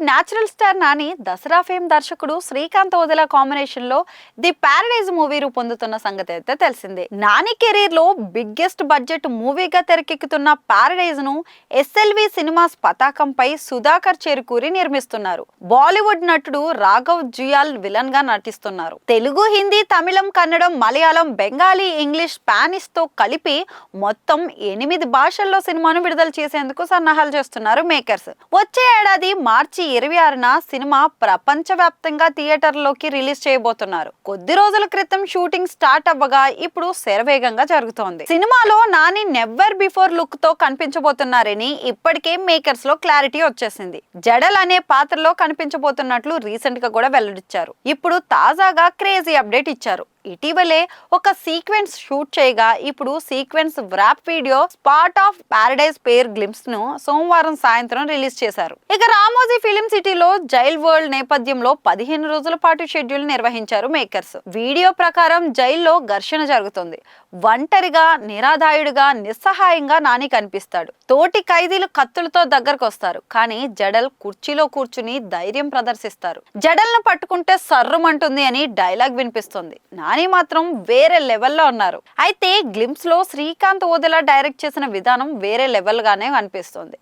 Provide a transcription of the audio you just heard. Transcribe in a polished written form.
Natural star Nani Dasara fame దర్శకుడు Srikanth Odela combination లో the Paradise movie రూపొందుతున్న సంగతి అయితే తెలిసిందే. నాని కెరీర్ లో బిగ్గెస్ట్ బడ్జెట్ మూవీగా తెరకెక్కుతున్న ప్యారడైజ్ ను ఎస్ఎల్వి సినిమాస్ పతాకంపై సుధాకర్ చేరుకూరి నిర్మిస్తున్నారు. బాలీవుడ్ నటుడు రాఘవ్ జుయాల్ విలన్ గా నటిస్తున్నారు. తెలుగు, హిందీ, తమిళం, కన్నడం, మలయాళం, బెంగాలీ, ఇంగ్లీష్, స్పానిష్ తో కలిపి మొత్తం 8 భాషల్లో సినిమాను విడుదల చేసేందుకు సన్నాహాలు చేస్తున్నారు మేకర్స్. వచ్చే ఏడాది మార్చి 26న సినిమా ప్రపంచవ్యాప్తంగా థియేటర్లోకి రిలీజ్ చేయబోతున్నారు. కొద్ది రోజుల క్రితం షూటింగ్ స్టార్ట్ అవ్వగా ఇప్పుడు శరవేగంగా జరుగుతోంది. సినిమాలో నాని నెవర్ బిఫోర్ లుక్ తో కనిపించబోతున్నారని ఇప్పటికే మేకర్స్ లో క్లారిటీ వచ్చేసింది. జడల్ అనే పాత్రలో కనిపించబోతున్నట్లు రీసెంట్ గా కూడా వెల్లడించారు. ఇప్పుడు తాజాగా క్రేజీ అప్డేట్ ఇచ్చారు. ఇటీవలే ఒక సీక్వెన్స్ షూట్ చేయగా ఇప్పుడు sequence wrap video spot of Paradise pair glimpse ను సోమవారం సాయంత్రం రిలీజ్ చేశారు. ఇక రామోజీ ఫిలిం సిటీలో జైల్ వరల్డ్ నేపథ్యంలో 15 రోజుల పాటు షెడ్యూల్ నిర్వహించారు మేకర్స్. వీడియో ప్రకారం జైల్లో ఘర్షణ జరుగుతుంది. ఒంటరిగా, నిరాధాయుడిగా, నిస్సహాయంగా నాని కనిపిస్తాడు. తోటి ఖైదీలు కత్తులతో దగ్గరకు వస్తారు. కానీ జడల్ కుర్చీలో కూర్చుని ధైర్యం ప్రదర్శిస్తారు. జడల్ ను పట్టుకుంటే సర్రుమంటుంది అని డైలాగ్ వినిపిస్తుంది. నాని మాత్రం వేరే లెవెల్లో ఉన్నారు. అయితే గ్లింప్స్ లో శ్రీకాంత్ ఓదెలా డైరెక్ట్ చేసిన విధానం వేరే లెవెల్ గానే కనిపిస్తుంది.